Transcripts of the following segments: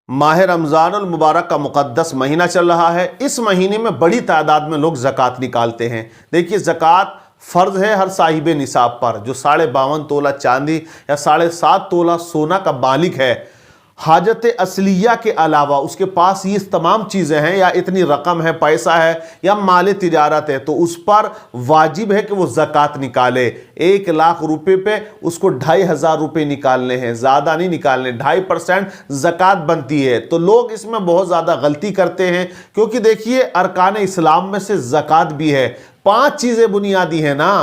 माह रमज़ान मुबारक का मुक़द्दस महीना चल रहा है। इस महीने में बड़ी तादाद में लोग ज़कात निकालते हैं। देखिए, ज़कात फ़र्ज़ है हर साहिब निसाब पर, जो 52.5 तोला चांदी या 7.5 तोला सोना का मालिक है। हाजत असलिया के अलावा उसके पास ये तमाम चीज़ें हैं, या इतनी रकम है, पैसा है, या माल तिजारत है, तो उस पर वाजिब है कि वो ज़कात निकाले। 1 लाख रुपए पे उसको 2,500 रुपये निकालने हैं, ज़्यादा नहीं निकालने। 2.5% ज़कात बनती है। तो लोग इसमें बहुत ज़्यादा गलती करते हैं, क्योंकि देखिए अरकान इस्लाम में से ज़कात भी है। 5 चीज़ें बुनियादी हैं ना,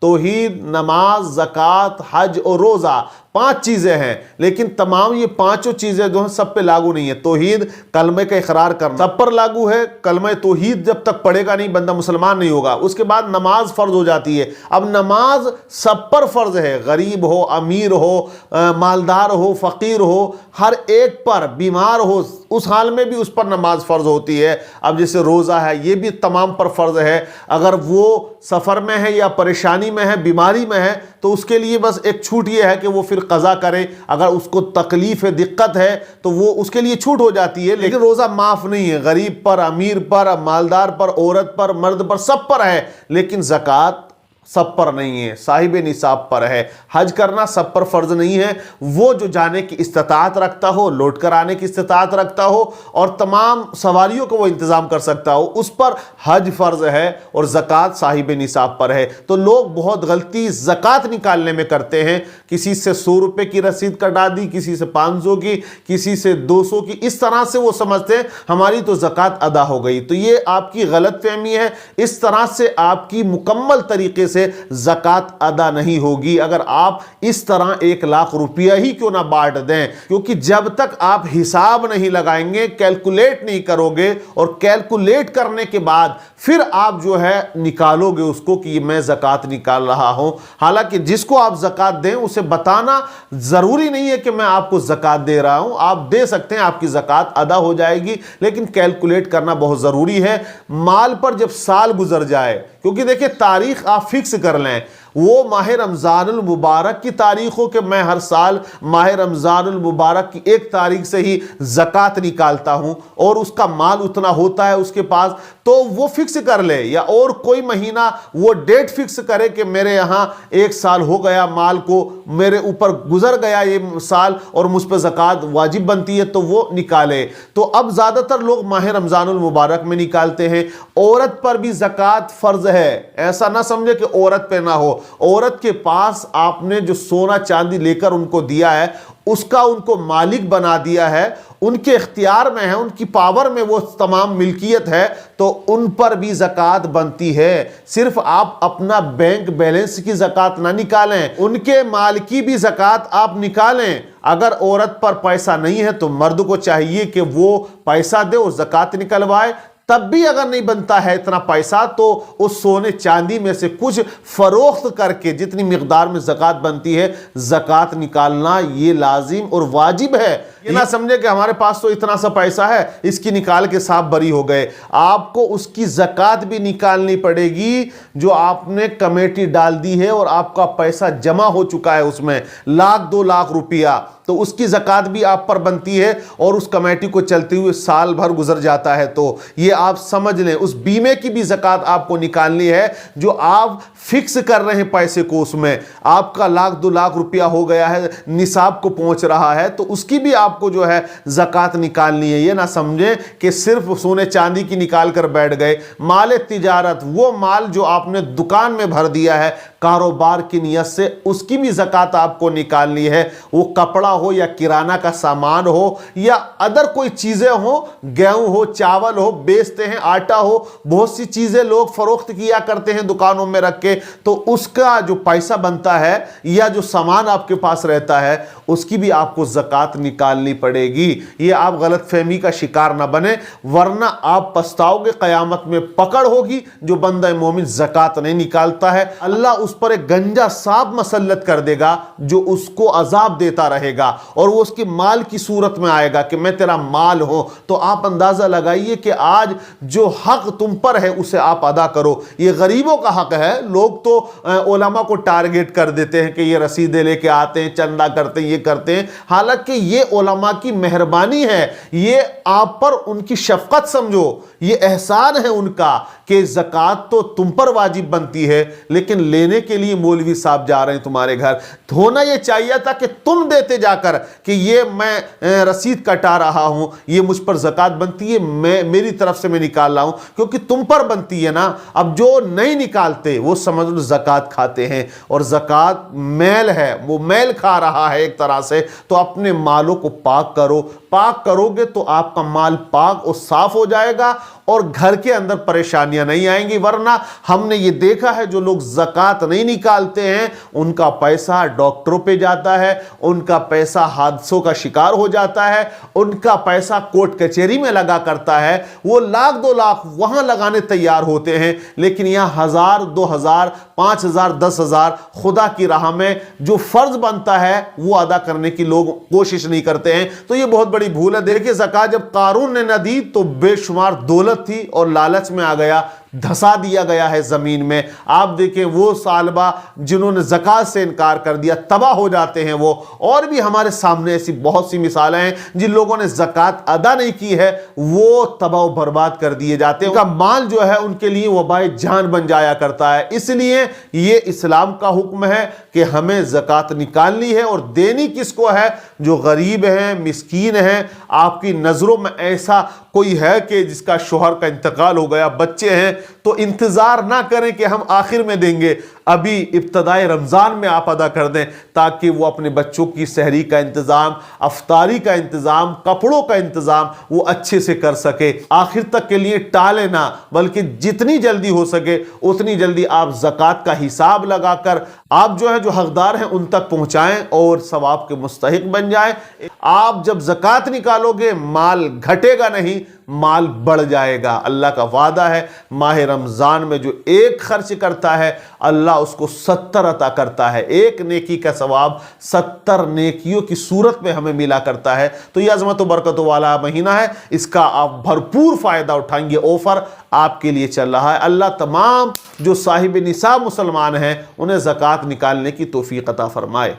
तौहीद, नमाज, ज़कात, हज और रोज़ा, 5 चीज़ें हैं। लेकिन तमाम ये 5 चीज़ें जो हैं सब पे लागू नहीं है। तौहीद, कलमे का इकरार करना सब पर लागू है। कलमे तौहीद जब तक पढ़ेगा नहीं, बंदा मुसलमान नहीं होगा। उसके बाद नमाज फ़र्ज हो जाती है। अब नमाज सब पर फ़र्ज है, गरीब हो, अमीर हो, मालदार हो, फ़कीर हो, हर एक पर, बीमार हो, उस हाल में भी उस पर नमाज फ़र्ज होती है। अब जैसे रोज़ा है, ये भी तमाम पर फ़र्ज है। अगर वो सफ़र में है या परेशानी में है, बीमारी में है, तो उसके लिए बस एक छूट ये है कि वो फिर क़ज़ा करे। अगर उसको तकलीफ़ है, दिक्कत है, तो वो उसके लिए छूट हो जाती है। लेकिन रोज़ा माफ़ नहीं है। गरीब पर, अमीर पर, मालदार पर, औरत पर, मर्द पर, सब पर है। लेकिन ज़कात सब पर नहीं है, साहिब निसाब पर है। हज करना सब पर फ़र्ज नहीं है। वो जो जाने की इस्तिताअत रखता हो, लौट कर आने की इस्तिताअत रखता हो, और तमाम सवारियों को वो इंतज़ाम कर सकता हो, उस पर हज फ़र्ज है, और ज़कात साहिब निसाब पर है। तो लोग बहुत गलती ज़कात निकालने में करते हैं। किसी से 100 रुपये की रसीद कटा दी, किसी से 500 की, किसी से 200 की, इस तरह से वो समझते हैं हमारी तो ज़कात अदा हो गई। तो ये आपकी गलत फहमी है। इस तरह से आपकी मुकम्मल तरीके से ज़कात अदा नहीं होगी। अगर आप इस तरह 1 लाख रुपया ही क्यों ना बांट दें, क्योंकि जब तक आप हिसाब नहीं लगाएंगे, कैलकुलेट नहीं करोगे, और कैलकुलेट करने के बाद फिर आप जो है निकालोगे उसको कि मैं ज़कात निकाल रहा हूं। हालांकि जिसको आप ज़कात दें उसे बताना ज़रूरी नहीं है कि मैं आपको ज़कात दे रहा हूं। आप दे सकते हैं, आपकी ज़कात अदा हो जाएगी, लेकिन कैलकुलेट करना बहुत ज़रूरी है। माल पर जब साल गुजर जाए, क्योंकि देखिए तारीख आप फिक्स कर लें, वो माह रमज़ानुल मुबारक की तारीख हो कि मैं हर साल माह रमज़ानुल मुबारक की 1 तारीख से ही ज़कात निकालता हूं, और उसका माल उतना होता है उसके पास, तो वो फिक्स कर ले। या और कोई महीना वो डेट फिक्स करे कि मेरे यहाँ 1 साल हो गया, माल को मेरे ऊपर गुजर गया ये साल, और मुझ पर ज़कात वाजिब बनती है, तो वो निकाले। तो अब ज़्यादातर लोग माह रमज़ानुल मुबारक में निकालते हैं। औरत पर भी ज़कात फ़र्ज है, ऐसा ना समझे कि औरत पे ना हो। औरत के पास आपने जो सोना चांदी लेकर उनको दिया है, उसका उनको मालिक बना दिया है, उनके इख्तियार में है, उनकी पावर में वो तमाम मिल्कियत है, तो उन पर भी ज़कात बनती है। सिर्फ आप अपना बैंक बैलेंस की ज़कात ना निकालें, उनके माल की भी ज़कात आप निकालें। अगर औरत पर पैसा नहीं है तो मर्द को चाहिए कि वो पैसा दे और ज़कात निकलवाए। तब भी अगर नहीं बनता है इतना पैसा, तो उस सोने चांदी में से कुछ फरोख्त करके जितनी मिकदार में ज़कात बनती है, ज़कात निकालना ये लाजिम और वाजिब है। ये ना समझे कि हमारे पास तो इतना सा पैसा है, इसकी निकाल के साफ बरी हो गए। आपको उसकी ज़कात भी निकालनी पड़ेगी जो आपने कमेटी डाल दी है, और आपका पैसा जमा हो चुका है उसमें 1-2 लाख रुपया, तो उसकी ज़कात भी आप पर बनती है, और उस कमेटी को चलते हुए साल भर गुजर जाता है। तो ये आप समझ लें, उस बीमे की भी ज़कात आपको निकालनी है जो आप फिक्स कर रहे हैं पैसे को। उसमें आपका 1-2 लाख रुपया हो गया है, निसाब को पहुंच रहा है, तो उसकी भी आपको जो है ज़कात निकालनी है। ये ना समझें कि सिर्फ सोने चांदी की निकाल कर बैठ गए। माल तिजारत, वो माल जो आपने दुकान में भर दिया है कारोबार की नियत से, उसकी भी ज़कात आपको निकालनी है। वो कपड़ा हो या किराना का सामान हो या अदर कोई चीज़ें हो, गेहूं हो, चावल हो, बेचते हैं, आटा हो, बहुत सी चीज़ें लोग फरोख्त किया करते हैं दुकानों में रख के, तो उसका जो पैसा बनता है या जो सामान आपके पास रहता है, उसकी भी आपको ज़कात निकालनी पड़ेगी। ये आप गलत फहमी का शिकार ना बने, वरना आप पछताओगे। क़यामत में पकड़ होगी जो बंदा मोमिन ज़कात नहीं निकालता है। अल्लाह اس پر ایک گنجا سانپ مسلط کر دے گا جو اس کو عذاب دیتا رہے گا، اور وہ اس کی مال کی صورت میں آئے گا کہ میں تیرا مال ہوں۔ تو آپ اندازہ لگائیے کہ آج جو حق تم پر ہے اسے آپ ادا کرو۔ یہ غریبوں کا حق ہے۔ لوگ تو علماء کو ٹارگٹ کر دیتے ہیں کہ یہ رسیدیں لے کے آتے ہیں، چندہ کرتے ہیں، یہ کرتے ہیں، حالانکہ یہ علماء کی مہربانی ہے، یہ آپ پر ان کی شفقت سمجھو، یہ احسان ہے ان کا کہ زکوٰۃ تو تم پر واجب بنتی ہے، لیکن لینے کے لیے مولوی صاحب جا رہے ہیں تمہارے گھر۔ ہونا یہ چاہیے تھا کہ تم دیتے جا کر کہ یہ میں رسید کٹا رہا ہوں، یہ مجھ پر زکوٰۃ بنتی ہے، میری طرف سے میں نکال رہا ہوں، کیونکہ تم پر بنتی ہے نا۔ اب جو نہیں نکالتے وہ سمجھ لو زکوٰۃ کھاتے ہیں، اور زکوٰۃ میل ہے، وہ میل کھا رہا ہے ایک طرح سے۔ تو اپنے مالوں کو پاک کرو، پاک کرو گے تو آپ کا مال پاک اور صاف ہو جائے گا، اور گھر کے اندر پریشانیاں نہیں آئیں گی۔ ورنہ ہم نے یہ دیکھا ہے جو لوگ زکوٰۃ نہیں نکالتے ہیں ان کا پیسہ ڈاکٹروں پہ جاتا ہے، ان کا پیسہ حادثوں کا شکار ہو جاتا ہے، ان کا پیسہ کورٹ کچہری میں لگا کرتا ہے، وہ لاکھ 2 لاکھ وہاں لگانے تیار ہوتے ہیں، لیکن یہاں 1000 2000 5000 10000 خدا کی راہ میں جو فرض بنتا ہے وہ ادا کرنے کی لوگ کوشش نہیں کرتے ہیں۔ تو یہ بہت بڑی بھول ہے۔ دیکھیں زکوٰۃ جب قارون نے نہ دی تو بے شمار دولت تھی اور لالچ میں آ گیا، دھسا دیا گیا ہے زمین میں۔ آپ دیکھیں وہ طالبہ جنہوں نے زکوٰۃ سے انکار کر دیا تباہ ہو جاتے ہیں وہ۔ اور بھی ہمارے سامنے ایسی بہت سی مثالیں ہیں جن لوگوں نے زکوٰۃ ادا نہیں کی ہے وہ تباہ و برباد کر دیے جاتے ہیں، ان کا مال جو ہے ان کے لیے وبائے جان بن جایا کرتا ہے۔ اس لیے یہ اسلام کا حکم ہے کہ ہمیں زکوٰۃ نکالنی ہے، اور دینی کس کو ہے؟ جو غریب ہیں، مسکین ہیں۔ آپ کی نظروں میں ایسا کوئی ہے کہ جس کا شوہر کا انتقال ہو گیا، بچے ہیں، تو انتظار نہ کریں کہ ہم آخر میں دیں گے، ابھی ابتدائے رمضان میں آپ ادا کر دیں تاکہ وہ اپنے بچوں کی سحری کا انتظام، افطاری کا انتظام، کپڑوں کا انتظام وہ اچھے سے کر سکے۔ آخر تک کے لیے ٹالے نہ، بلکہ جتنی جلدی ہو سکے اتنی جلدی آپ زکوٰۃ کا حساب لگا کر آپ جو ہے جو حقدار ہیں ان تک پہنچائیں اور ثواب کے مستحق بن جائیں۔ آپ جب زکوٰۃ نکالو گے مال گھٹے گا نہیں، مال بڑھ جائے گا۔ اللہ کا وعدہ ہے ماہ رمضان میں جو ایک خرچ کرتا ہے اللہ اس کو 70 عطا کرتا ہے، ایک نیکی کا ثواب 70 نیکیوں کی صورت میں ہمیں ملا کرتا ہے۔ تو یہ عظمت و برکت والا مہینہ ہے، اس کا آپ بھرپور فائدہ اٹھائیں گے۔ آفر آپ کے لیے چل رہا ہے۔ اللہ تمام جو صاحب نصاب مسلمان ہیں انہیں زکوٰۃ نکالنے کی توفیق عطا فرمائے۔